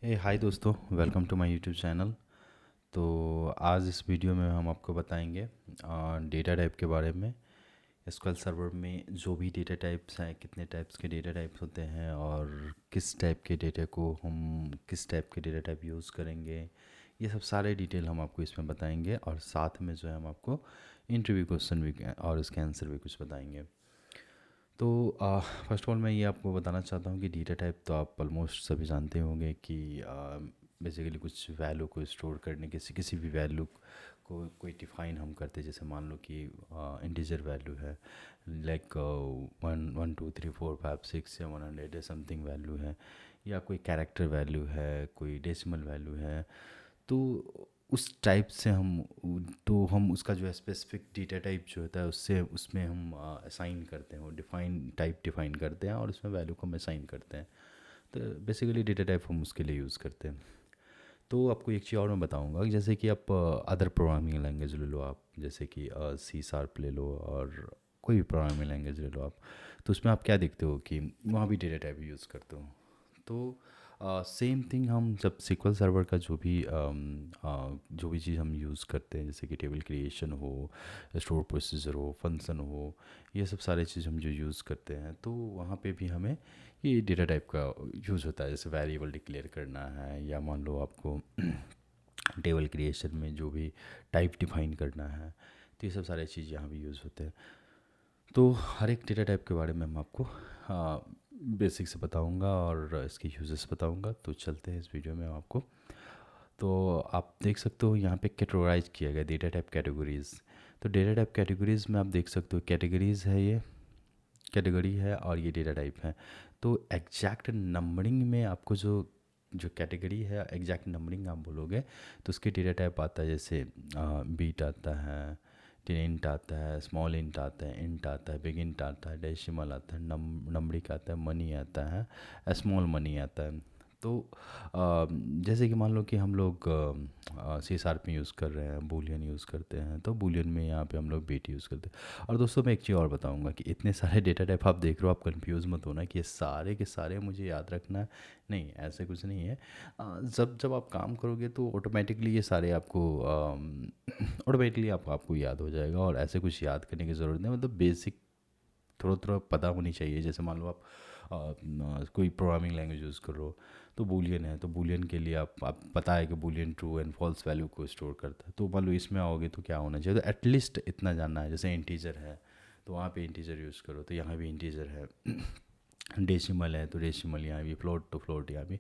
हाय दोस्तों, welcome to my YouTube channel. तो आज इस वीडियो में हम आपको बताएंगे डेटा टाइप के बारे में। एसक्यूएल सर्वर में जो भी डेटा टाइप्स हैं, कितने टाइप्स के डेटा टाइप्स होते हैं और किस टाइप के डेटा को हम किस टाइप के डेटा टाइप यूज़ करेंगे, ये सब सारे डिटेल हम आपको इसमें बताएंगे। और साथ में जो है हम आपको इंटरव्यू क्वेश्चन भी और उसके आंसर भी कुछ बताएंगे। तो फर्स्ट ऑफ ऑल मैं ये आपको बताना चाहता हूँ कि डेटा टाइप तो आप ऑलमोस्ट सभी जानते होंगे कि बेसिकली कुछ वैल्यू को स्टोर करने किसी किसी भी वैल्यू को कोई डिफाइन हम करते हैं। जैसे मान लो कि इंटीजर वैल्यू है, लाइक 1 2 3 4 5 6 या 100 या समथिंग वैल्यू है, या कोई कैरेक्टर वैल्यू है, कोई डेसिमल वैल्यू है। तो उस टाइप से हम उसका जो है स्पेसिफिक डेटा टाइप जो होता है उससे उसमें हम असाइन करते हैं, वो डिफाइन करते हैं और उसमें वैल्यू को हम असाइन करते हैं। तो बेसिकली डेटा टाइप हम उसके लिए यूज़ करते हैं। तो आपको एक चीज़ और मैं बताऊंगा कि जैसे कि आप अदर प्रोग्रामिंग लैंग्वेज ले लो, आप जैसे कि सी शार्प ले लो और कोई भी प्रोग्रामिंग लैंग्वेज ले लो आप। तो उसमें आप क्या देखते हो कि वहाँ भी डेटा टाइप यूज़ करते हो। तो सेम थिंग हम जब SQL सर्वर का जो भी चीज़ हम यूज़ करते हैं, जैसे कि टेबल क्रिएशन हो, स्टोर प्रोसीजर हो, फंक्शन हो, ये सब सारे चीज़ हम जो यूज़ करते हैं, तो वहाँ पे भी हमें ये डेटा टाइप का यूज़ होता है। जैसे वेरिएबल डिक्लेयर करना है, या मान लो आपको टेबल क्रिएशन में जो भी टाइप डिफाइन करना है, तो ये सब सारे चीज़ यहाँ भी यूज़ होते हैं। तो हर एक डेटा टाइप के बारे में मैं आपको बेसिक से बताऊंगा और इसके यूजेस बताऊंगा। तो चलते हैं इस वीडियो में आपको। तो आप देख सकते हो यहाँ पे कैटेगराइज किया गया डेटा टाइप कैटेगरीज। तो डेटा टाइप कैटेगरीज में आप देख सकते हो कैटेगरीज है, ये कैटेगरी है और ये डेटा टाइप है। तो एग्जैक्ट नंबरिंग में आपको जो जो कैटेगरी है एग्जैक्ट नंबरिंग आप बोलोगे तो उसके डेटा टाइप आता है। जैसे बीट आता है, इंट आता है, स्मॉल इंट आता है, इंट आता है, बिग इंट आता है, डेसिमल आता है, नंबरिक आता है, मनी आता है, स्मॉल मनी आता है। तो जैसे कि मान लो कि हम लोग सी शार्प में यूज़ कर रहे हैं, बूलियन यूज़ करते हैं, तो बूलियन में यहाँ पे हम लोग बीट यूज़ करते हैं। और दोस्तों मैं एक चीज़ और बताऊंगा कि इतने सारे डेटा टाइप आप देख रहे हो, आप कंफ्यूज मत होना कि ये सारे के सारे मुझे याद रखना है। नहीं, ऐसे कुछ नहीं है। जब जब आप काम करोगे तो ऑटोमेटिकली ये सारे आपको ऑटोमेटिकली आपको याद हो जाएगा, और ऐसे कुछ याद करने की ज़रूरत नहीं। मतलब बेसिक थोड़ा थोड़ा पता होनी चाहिए। जैसे मान लो आप कोई प्रोग्रामिंग लैंग्वेज यूज़ कर रहे हो, तो बूलियन है, तो बूलियन के लिए आप पता है कि Boolean true and false value को स्टोर करता है। तो मान लो इसमें आओगे तो क्या होना चाहिए, तो एटलीस्ट इतना जानना है। जैसे इंटीजर है तो वहाँ पे इंटीजर यूज़ करो, तो यहाँ भी इंटीजर है। डेसिमल है तो डेसिमल यहाँ भी, फ्लोट तो फ्लोट यहाँ भी।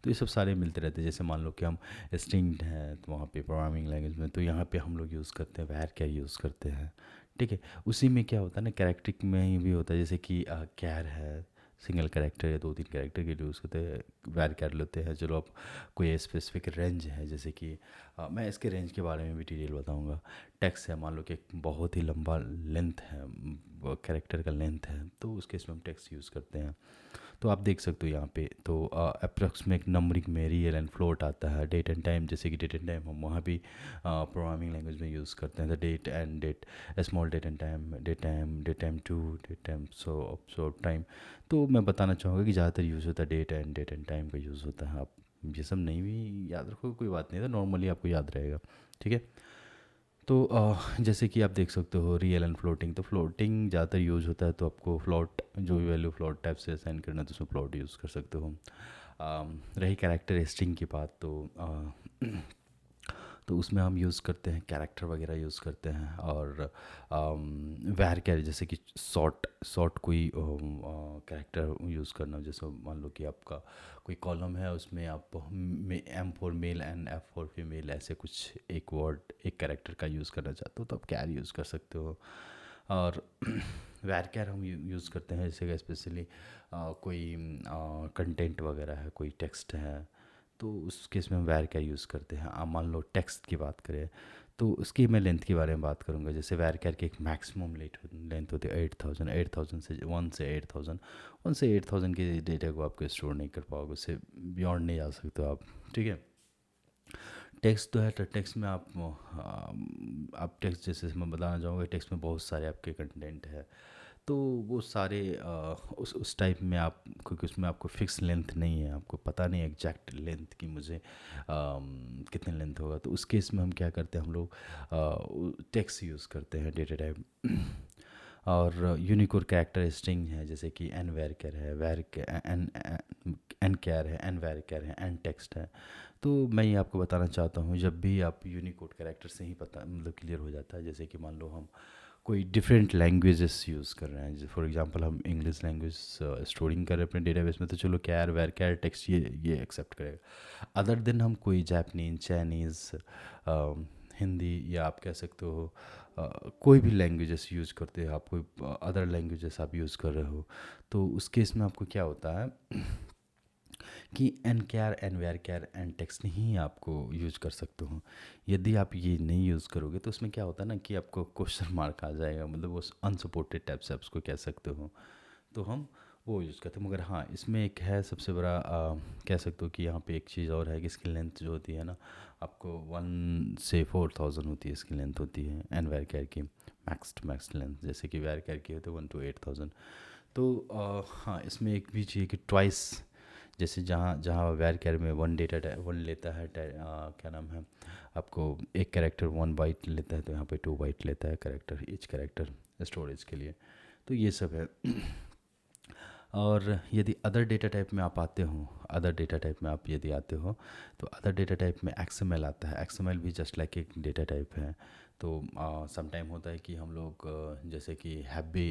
तो ये सब सारे मिलते रहते हैं। जैसे मान लो कि हम स्ट्रिंग है तो वहाँ पे प्रोग्रामिंग लैंग्वेज में तो यहाँ पे हम लोग यूज़ करते हैं वैर कैर यूज़ करते हैं। ठीक है। उसी में क्या होता है ना, कैरेक्टरिक में ही भी होता है। जैसे कि कैर है, सिंगल कैरेक्टर या 2 3 कैरेक्टर के लिए यूज़ करते हैं, वैर कैर लेते हैं। चलो अब कोई स्पेसिफिक रेंज है, जैसे कि मैं इसके रेंज के बारे में भी डिटेल बताऊंगा। टेक्स्ट है, मान लो कि एक बहुत ही लंबा लेंथ है, कैरेक्टर का लेंथ है, तो उसके इसमें हम टेक्स्ट यूज़ करते हैं। तो आप देख सकते हो यहाँ पे तो अप्रॉक्सीमेट नंबरिंग में रियल एंड फ्लोट आता है। डेट एंड टाइम, जैसे कि डेट एंड टाइम हम वहाँ भी प्रोग्रामिंग लैंग्वेज में यूज़ करते हैं। The date and date, small date and time, date time two, date time so time. तो मैं बताना चाहूँगा कि ज़्यादातर यूज़ होता है डेट एंड टाइम का यूज़ होता है। आप ये सब नहीं भी याद रखो कोई बात नहीं, तो नॉर्मली आपको याद रहेगा। ठीक है। तो जैसे कि आप देख सकते हो रियल एंड फ्लोटिंग, तो फ्लोटिंग ज़्यादातर यूज़ होता है। तो आपको फ्लोट जो भी वैल्यू फ्लोट टाइप से असाइन करना है तो उसमें फ्लोट यूज़ कर सकते हो। रही कैरेक्टर स्ट्रिंग की बात, तो उसमें हम यूज़ करते हैं कैरेक्टर वगैरह यूज़ करते हैं। और वैर कैर, जैसे कि शॉर्ट कोई कैरेक्टर यूज़ करना। जैसे मान लो कि आपका कोई कॉलम है, उसमें आप M4 male and F4 female ऐसे कुछ एक वर्ड एक कैरेक्टर का यूज़ करना चाहते हो तो आप कैर यूज़ कर सकते हो। और वैर कैर हम यूज़ करते हैं जैसे कि स्पेशली कोई कंटेंट वगैरह है, कोई टेक्स्ट है, तो उस केस में हम वैर कैर यूज़ करते हैं। आप मान लो टेक्स्ट की बात करें तो उसकी मैं लेंथ के बारे में बात करूँगा। जैसे वैर कैर की एक मैक्सिमम लेंथ होती है 8000। 8000 से 1 से 8000, 1 से 8000 के डेटा को आपको स्टोर नहीं कर पाओगे, उससे बियॉन्ड नहीं जा सकते हो आप। ठीक है। टेक्स्ट तो है, तो टेक्स्ट में आप टेक्स्ट, जैसे मैं बताना चाहूँगा टेक्स्ट में बहुत सारे आपके कंटेंट है। तो वो सारे उस टाइप में आप, क्योंकि उसमें आपको फिक्स लेंथ नहीं है, आपको पता नहीं एग्जैक्ट लेंथ की मुझे कितने लेंथ होगा, तो उस केस में हम क्या करते हैं, हम लोग टेक्स्ट यूज़ करते हैं डेटा टाइप। और यूनिकोड कैरेक्टर स्ट्रिंग है, जैसे कि एन वेर कैर है, वेर एन एन कैर है, एन वेर कैर है, एन टेक्स्ट है। तो मैं ये आपको बताना चाहता हूँ, जब भी आप यूनिकोड कैरेक्टर से ही पता मतलब क्लियर हो जाता है, जैसे कि मान लो हम कोई डिफरेंट लैंग्वेजेस यूज़ कर रहे हैं, जैसे फॉर एग्जांपल हम इंग्लिश लैंग्वेज स्टोरिंग कर रहे हैं अपने डेटाबेस में, तो चलो कैर वेर कैर टेक्स्ट ये एक्सेप्ट करेगा। अदर देन हम कोई जापानीज, चाइनीज़, हिंदी, या आप कह सकते हो कोई भी लैंग्वेजेस यूज़ करते हो, आप कोई अदर लैंग्वेजेस आप यूज़ कर रहे हो, तो उस केस में आपको क्या होता है कि एन कैर, एन वेर कैर, एन टेक्स्ट ही आपको यूज कर सकते हो। यदि आप ये नहीं यूज़ करोगे तो उसमें क्या होता है ना कि आपको क्वेश्चन मार्क आ जाएगा, मतलब वो अनसपोर्टेड टाइप से आप उसको कह सकते हो, तो हम वो यूज़ करते हैं। मगर हाँ, इसमें एक है सबसे बड़ा कह सकते हो कि यहाँ पे एक चीज़ और है कि इसकी लेंथ जो होती है ना, आपको 1 से 4000 होती है इसकी लेंथ होती है, एन वेर कैर की मैक्स टू मैक्स लेंथ, जैसे कि वेर कैर की होती है 1 to 8000। तो हाँ, इसमें एक भी चाहिए कि ट्वाइस, जैसे जहाँ जहाँ वेर कैर में वन डेटा वन लेता है, क्या नाम है आपको, एक कैरेक्टर 1 बाइट लेता है, तो यहाँ पे 2 बाइट लेता है कैरेक्टर, ईच कैरेक्टर स्टोरेज के लिए। तो ये सब है। और यदि अदर डेटा टाइप में आप आते हो, अदर डेटा टाइप में आप यदि आते हो, तो अदर डेटा टाइप में एक्सएमएल आता है। एक्सएमएल भी जस्ट लाइक एक डेटा टाइप है। तो सम टाइम होता है कि हम लोग जैसे कि हैवी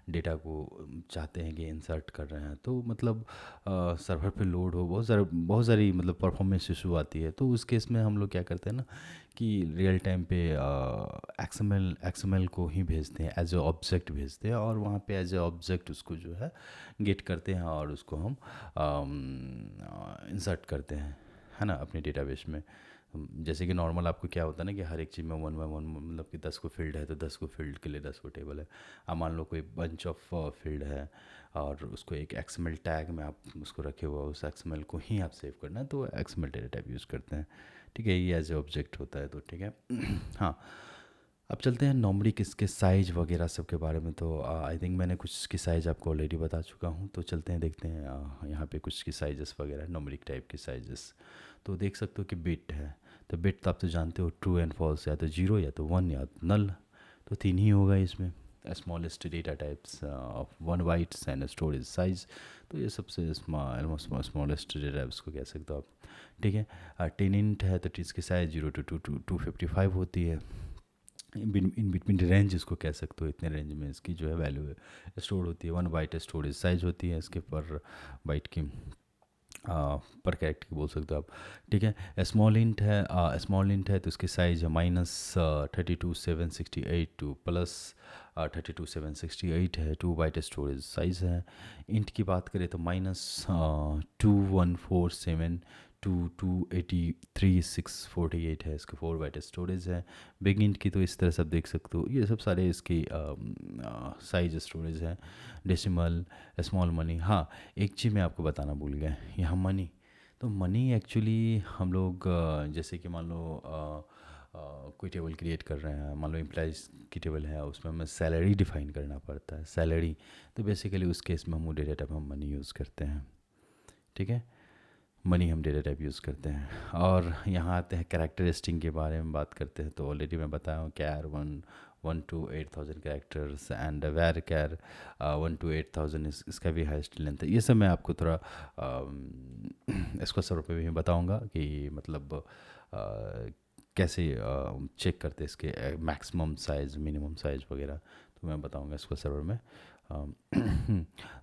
डेटा को चाहते हैं कि इंसर्ट कर रहे हैं, तो मतलब सर्वर पे लोड हो, बहुत सारी मतलब परफॉर्मेंस इशू आती है, तो उस केस में हम लोग क्या करते हैं ना कि रियल टाइम पे एक्सएमएल को ही भेजते हैं, एज ए ऑब्जेक्ट भेजते हैं, और वहाँ पे एज ए ऑब्जेक्ट उसको जो है गेट करते हैं, और उसको हम इंसर्ट करते हैं, है ना, अपने डेटाबेस में। जैसे कि नॉर्मल आपको क्या होता है ना कि हर एक चीज़ में 1 by 1, मतलब कि 10 को फील्ड है तो 10 को फील्ड के लिए 10 को टेबल है। अब मान लो कोई बंच ऑफ फील्ड है, और उसको एक एक्सएमएल टैग में आप उसको रखे हुआ, उस एक्सएमएल को ही आप सेव करना है, तो एक्सएमएल डेटा टाइप यूज़ करते हैं। ठीक है, ये एज ए ऑब्जेक्ट होता है, तो ठीक है। हाँ, अब चलते हैं नॉर्मली किसके साइज वगैरह सब के बारे में। तो आई थिंक मैंने कुछ की साइज़ आपको ऑलरेडी बता चुका हूँ, तो चलते हैं देखते हैं यहाँ पे कुछ की साइजेस वगैरह, नॉमरिक टाइप की साइजेस। तो देख सकते हो कि बिट है, तो बिट तो आप तो जानते हो, ट्रू एंड फॉल्स, या तो जीरो, या तो वन, या तो नल, तो तीन ही होगा इसमें। Smallest data types of 1 bytes and storage size, तो ये सबसे स्मॉलेस्ट डेटा टाइप्स को कह सकते हो आप। ठीक है, 10 int है तो इसकी साइज़ 0 to 255 होती है। इन बिटवीन रेंज इसको कह सकते हो, इतने रेंज में इसकी जो है वैल्यू है स्टोर होती है। 1 बाइट स्टोरेज साइज होती है इसके, पर बाइट की पर कैरेक्टर की बोल सकते हो आप। ठीक है, स्मॉल इंट है तो इसकी साइज़ है -32,768 टू +32,768 है, 2 बाइट स्टोरेज साइज़ है। इंट की बात करें तो -2147 टू 283,648 है, इसका 4 बाइट स्टोरेज है। बिग इंट की तो इस तरह से आप देख सकते हो, ये सब सारे इसकी साइज स्टोरेज है। डेसिमल, स्मॉल मनी, हाँ एक चीज़ मैं आपको बताना भूल गया, यहाँ मनी, तो मनी एक्चुअली हम लोग जैसे कि मान लो कोई टेबल क्रिएट कर रहे हैं, मान लो एम्प्लॉइज़ की टेबल है, उसमें हमें सैलरी डिफाइन करना पड़ता है, सैलरी, तो बेसिकली उस केस में हम डेटा टाइप हम मनी यूज़ करते हैं। ठीक है, मनी हम डेटा टाइप यूज़ करते हैं। और यहाँ आते हैं कैरेक्टरिस्टिक के बारे में बात करते हैं, तो ऑलरेडी मैं बताया हूँ char 1 to 8000 characters, and varchar 1 to 8000, इसका भी हाइस्ट लेंथ है। ये सब मैं आपको थोड़ा इसको सर्वर पे भी बताऊँगा कि मतलब कैसे चेक करते हैं इसके मैक्सिमम साइज़, मिनिमम साइज़ वगैरह, तो मैं बताऊँगा इसको सर्वर में।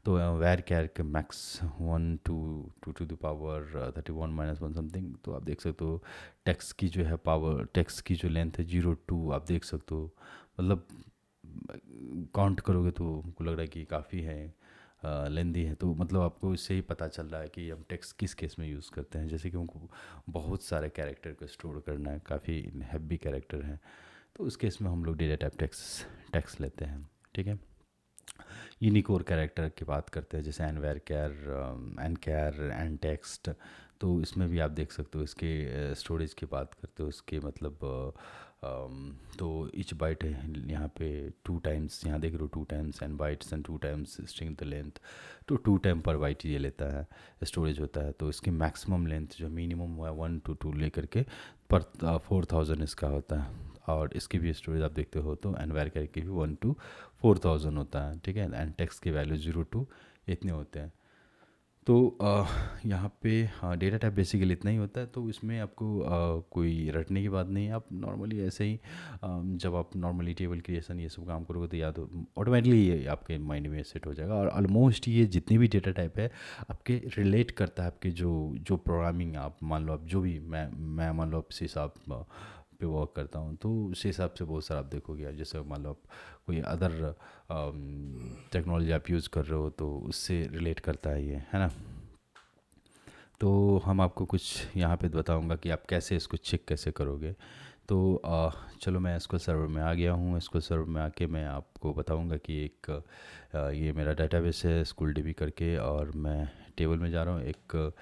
तो वेर कैर के max 1 to 2 to the power 31 - 1 something, तो आप देख सकते हो टेक्स्ट की जो है पावर, टेक्स्ट की जो लेंथ है 0 to, आप देख सकते हो, मतलब काउंट करोगे तो हमको लग रहा है कि काफ़ी है, लेंदी है, तो मतलब आपको इससे ही पता चल रहा है कि हम टेक्स्ट किस केस में यूज़ करते हैं। जैसे कि हमको बहुत सारे कैरेक्टर को स्टोर करना है, काफ़ी हैवी कैरेक्टर हैं, तो उस केस में हम लोग डेटा टाइप टेक्स्ट लेते हैं। ठीक है, यूनिकोड कैरेक्टर की बात करते हैं, जैसे एन कैर, एन कैर, एन टेक्स्ट, तो इसमें भी आप देख सकते हो इसके स्टोरेज की बात करते हो, उसके मतलब तो ईच बाइट यहाँ पे 2 टाइम्स, यहाँ देख रहे हो 2 times and bytes and 2 times string the length, तो 2 टाइम पर बाइट ये लेता है, स्टोरेज होता है। तो इसकी मैक्सिमम लेंथ जो मिनिमम हुआ है 1 to 2 लेकर के पर 4000 इसका होता है। और इसकी भी स्टोरेज आप देखते हो तो एंड वेर की भी 1 to 4000 होता है, ठीक है। एंड टेक्स्ट की वैल्यू 0 to इतने होते हैं। तो यहाँ पे हाँ डेटा टाइप बेसिकली इतना ही होता है। तो इसमें आपको कोई रटने की बात नहीं है। आप नॉर्मली ऐसे ही जब आप नॉर्मली टेबल क्रिएशन ये सब काम करोगे तो या तो ऑटोमेटिकली ये आपके माइंड में सेट हो जाएगा। और ऑलमोस्ट ये जितनी भी डेटा टाइप है आपके रिलेट करता है आपके जो जो प्रोग्रामिंग आप मान लो, आप जो भी मैं मान लो आप सी शार्प पे वर्क करता हूँ तो उस हिसाब से बहुत सारा आप देखोगे। आप जैसे मान लो आप कोई अदर टेक्नोलॉजी आप यूज़ कर रहे हो तो उससे रिलेट करता है ये, है ना। तो हम आपको कुछ यहाँ पे बताऊँगा कि आप कैसे इसको चेक कैसे करोगे। तो चलो मैं एसक्यूएल सर्वर में आ गया हूँ। एसक्यूएल सर्वर में आके मैं आपको बताऊँगा कि एक ये मेरा डेटाबेस है स्कूल डीबी करके, और मैं टेबल में जा रहा हूँ। एक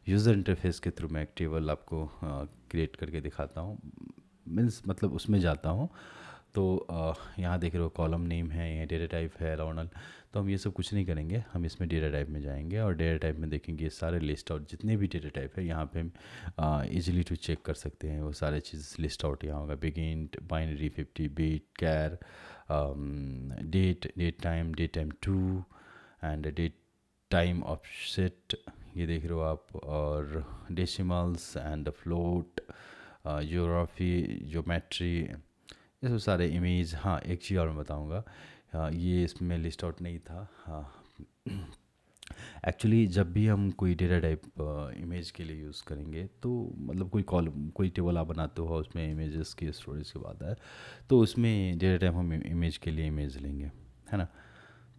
यूज़र इंटरफेस के थ्रू मैं एक टेबल आपको क्रिएट करके दिखाता हूँ, मीन्स मतलब उसमें जाता हूँ। तो यहाँ देख रहे हो कॉलम नेम है, ये डेटा टाइप है रॉनल। तो हम ये सब कुछ नहीं करेंगे, हम इसमें डेटा टाइप में जाएंगे और डेटा टाइप में देखेंगे ये सारे लिस्ट आउट जितने भी डेटा टाइप है यहाँ पे हम इजीली टू चेक कर सकते हैं। वो सारे चीज़ लिस्ट आउट यहाँ होगा, bigint, binary, 50 bit, char, date time 2 and date time offset, ये देख रहे हो आप, और decimals and float, geography, geometry, ये सब सारे इमेज। हाँ एक चीज़ और मैं बताऊँगा, हाँ ये इसमें लिस्ट आउट नहीं था। हाँ एक्चुअली जब भी हम कोई डेटा टाइप इमेज के लिए यूज़ करेंगे तो मतलब कोई कॉलम कोई टेबल आप बनाते हो उसमें इमेजेस की स्टोरेज की बात है, तो उसमें डेटा टाइप हम इमेज के लिए इमेज लेंगे, है ना।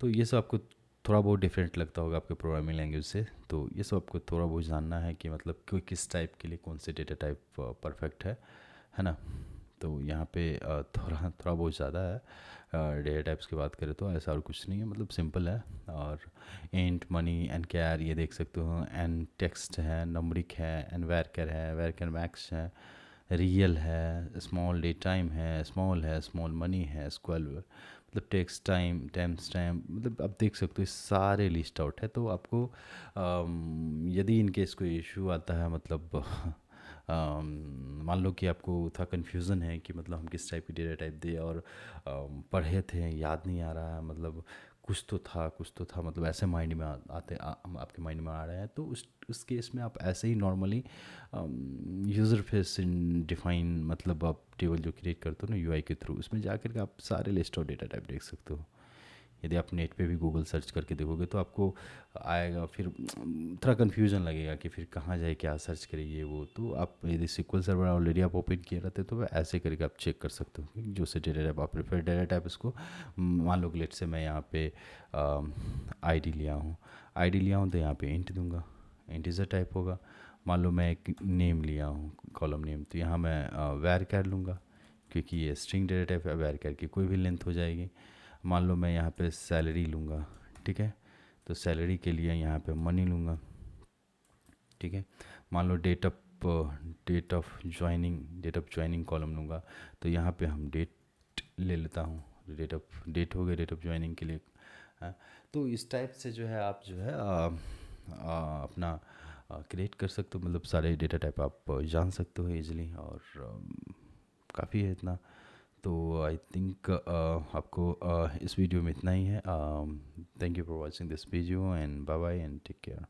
तो ये सब आपको थोड़ा बहुत डिफरेंट लगता होगा आपके प्रोग्रामिंग लैंग्वेज से। तो ये सब आपको थोड़ा बहुत जानना है कि मतलब कोई किस टाइप के लिए कौन से डेटा टाइप परफेक्ट है ना। तो यहाँ पे थोड़ा थोड़ा बहुत ज़्यादा है। डेटा टाइप्स की बात करें तो ऐसा और कुछ नहीं है, मतलब सिंपल है। और इंट, मनी एंड कैर ये देख सकते हो, एंड टेक्स्ट है, नंबरिक है, एंड वेरकर है, वेरकर मैक्स है, रियल है, स्मॉल डे टाइम है, स्मॉल मनी है, स्क्वायर मतलब टेक्स्ट टाइम, टाइम्स टाइम, मतलब आप देख सकते हो ये सारे लिस्ट आउट है। तो आपको यदि इनकेस कोई इशू आता है, मतलब मान लो कि आपको था कन्फ्यूज़न है कि मतलब हम किस टाइप की डेटा टाइप दें, और पढ़े थे याद नहीं आ रहा है, मतलब कुछ तो था, मतलब ऐसे माइंड में आपके माइंड में आ रहा है, तो उस केस में आप ऐसे ही नॉर्मली यूज़र फेस डिफाइन, मतलब आप टेबल जो क्रिएट करते हो ना यूआई के थ्रू, उसमें जाकर के आप सारे लिस्ट और डेटा टाइप देख सकते हो। यदि आप नेट पे भी गूगल सर्च करके देखोगे तो आपको आएगा, फिर थोड़ा कन्फ्यूजन लगेगा कि फिर कहाँ जाए, क्या सर्च करें ये वो। तो आप यदि SQL सर्वर ऑलरेडी आप ओपन किए रहते तो ऐसे करके आप चेक कर सकते हो कि जो से डेटा टाइप आप प्रेफर डेटा टाइप इसको मान लो कि लेट से मैं यहाँ पे आईडी लिया हूँ तो यहाँ पे इंट दूंगा, इंटीजर टाइप होगा। मान लो मैं एक नेम लिया हूँ कॉलम नेम, तो यहाँ मैं वैर कैर लूँगा क्योंकि ये स्ट्रिंग डेटा टाइप है, वैर कैर की कोई भी लेंथ हो जाएगी। मान लो मैं यहाँ पे सैलरी लूँगा, ठीक है, तो सैलरी के लिए यहाँ पे मनी लूँगा, ठीक है। मान लो डेट ऑफ ज्वाइनिंग कॉलम लूँगा, तो यहाँ पे हम डेट ले लेता हूँ, डेट हो गया डेट ऑफ ज्वाइनिंग के लिए। हाँ, तो इस टाइप से जो है आप जो है अपना क्रिएट कर सकते हो, मतलब सारे डेटा टाइप आप जान सकते हो इजीली। और काफ़ी है इतना। तो आई थिंक आपको इस वीडियो में इतना ही है। Thank you for watching this video and bye bye and take care.